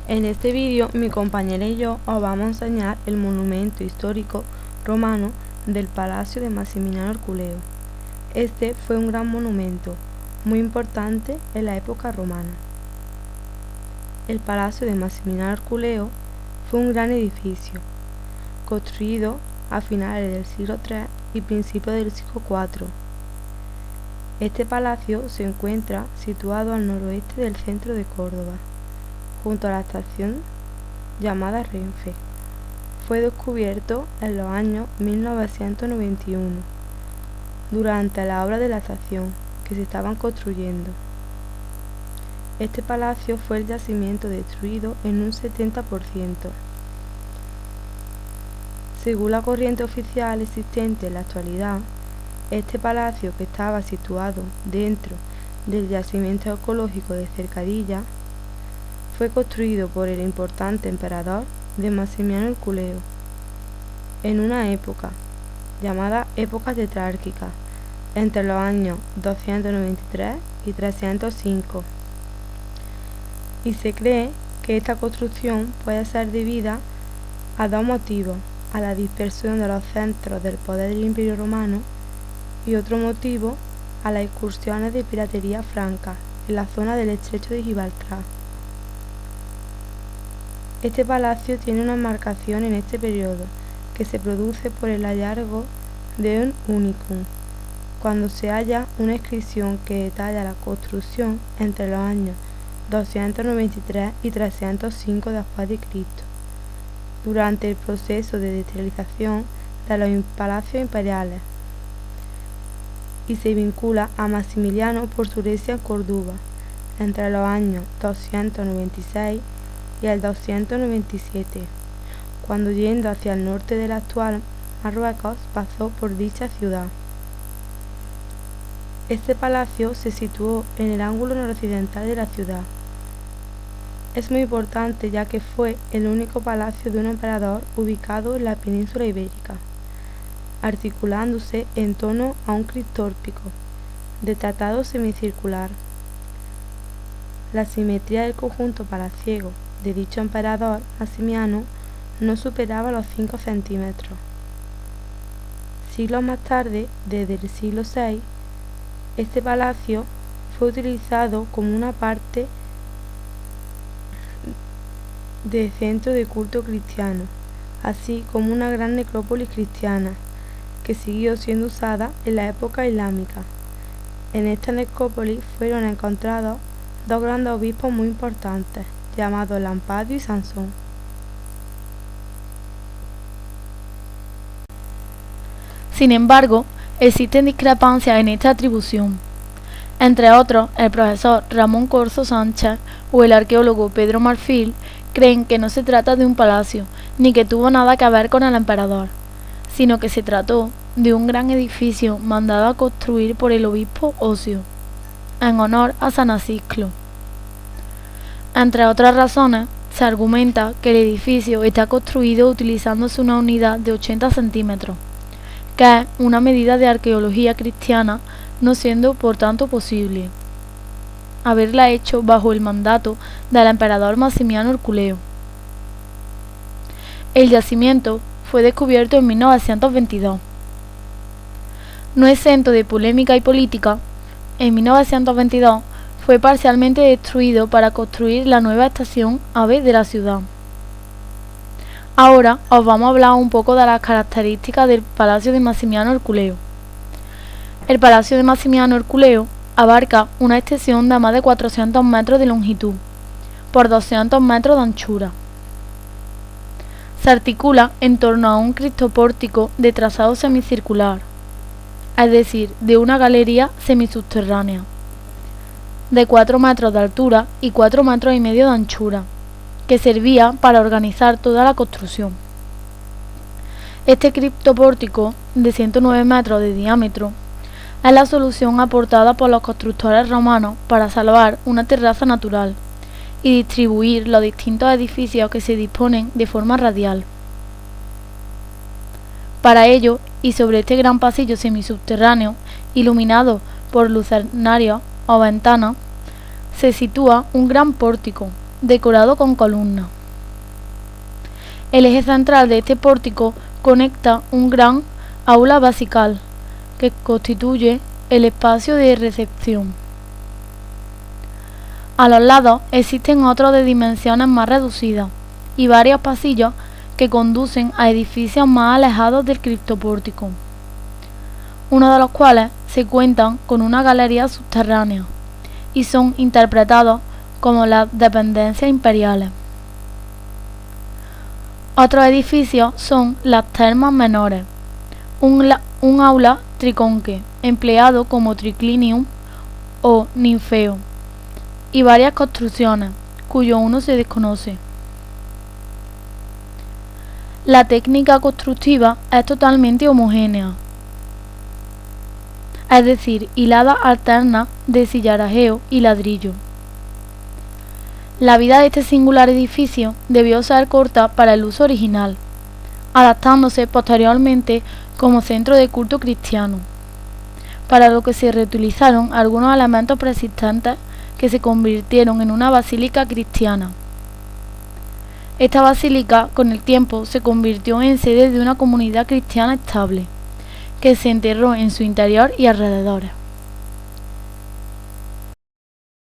En este vídeo mi compañera y yo os vamos a enseñar el monumento histórico romano del Palacio de Massimiliano Herculeo. Este fue un gran monumento, muy importante en la época romana. El Palacio de Massimiliano Herculeo fue un gran edificio, construido a finales del siglo III y principios del siglo IV. Este palacio se encuentra situado al noroeste del centro de Córdoba, junto a la estación llamada Renfe. Fue descubierto en los años 1991, durante la obra de la estación que se estaban construyendo. Este palacio fue el yacimiento destruido en un 70%. Según la corriente oficial existente en la actualidad, este palacio, que estaba situado dentro del yacimiento ecológico de Cercadilla, fue construido por el importante emperador de Massimiliano Herculeo en una época llamada época tetrárquica, entre los años 293 y 305, y se cree que esta construcción puede ser debida a dos motivos: a la dispersión de los centros del poder del Imperio Romano y otro motivo a las incursiones de piratería franca en la zona del estrecho de Gibraltar. Este palacio tiene una enmarcación en este periodo que se produce por el hallazgo de un unicum, cuando se halla una inscripción que detalla la construcción entre los años 293 y 305 después de Cristo, durante el proceso de desterilización de los palacios imperiales, y se vincula a Maximiliano por su herencia en Córdoba entre los años 296 y el 297, cuando, yendo hacia el norte del actual Marruecos, pasó por dicha ciudad. Este palacio se situó en el ángulo noroccidental de la ciudad. Es muy importante ya que fue el único palacio de un emperador ubicado en la península ibérica, articulándose en torno a un cristórpico de tratado semicircular. La simetría del conjunto palaciego de dicho emperador Maximiano no superaba los 5 centímetros. Siglos más tarde, desde el siglo VI, este palacio fue utilizado como una parte de centro de culto cristiano, así como una gran necrópolis cristiana, que siguió siendo usada en la época islámica. En esta necrópolis fueron encontrados dos grandes obispos muy importantes, llamados Lampadio y Sansón. Sin embargo, existen discrepancias en esta atribución. Entre otros, el profesor Ramón Corzo Sánchez o el arqueólogo Pedro Marfil creen que no se trata de un palacio, ni que tuvo nada que ver con el emperador, sino que se trató de un gran edificio mandado a construir por el obispo Osio, en honor a San Acisclo. Entre otras razones, se argumenta que el edificio está construido utilizándose una unidad de 80 centímetros, que es una medida de arqueología cristiana, no siendo por tanto posible haberla hecho bajo el mandato del emperador Maximiano Herculeo. El yacimiento fue descubierto en 1922. No exento de polémica y política, en 1922 fue parcialmente destruido para construir la nueva estación AVE de la ciudad. Ahora os vamos a hablar un poco de las características del Palacio de Maximiano Herculeo. El Palacio de Maximiano Herculeo abarca una extensión de más de 400 metros de longitud por 200 metros de anchura. Se articula en torno a un cristopórtico de trazado semicircular, es decir, de una galería semisubterránea, de 4 metros de altura y 4 metros y medio de anchura, que servía para organizar toda la construcción. Este criptopórtico, de 109 metros de diámetro, es la solución aportada por los constructores romanos para salvar una terraza natural y distribuir los distintos edificios que se disponen de forma radial. Para ello, y sobre este gran pasillo semisubterráneo, iluminado por lucernarios o ventanas, se sitúa un gran pórtico, decorado con columnas. El eje central de este pórtico conecta un gran aula basical, que constituye el espacio de recepción. A los lados existen otros de dimensiones más reducidas y varios pasillos que conducen a edificios más alejados del criptopórtico, uno de los cuales se cuentan con una galería subterránea y son interpretados como las dependencias imperiales. Otros edificios son las termas menores, un aula triconque empleado como triclinium o ninfeo, y varias construcciones cuyo uno se desconoce. La técnica constructiva es totalmente homogénea, es decir, hiladas alternas de sillarajeo y ladrillo. La vida de este singular edificio debió ser corta para el uso original, adaptándose posteriormente como centro de culto cristiano, para lo que se reutilizaron algunos elementos preexistentes que se convirtieron en una basílica cristiana. Esta basílica con el tiempo se convirtió en sede de una comunidad cristiana estable, que se enterró en su interior y alrededores.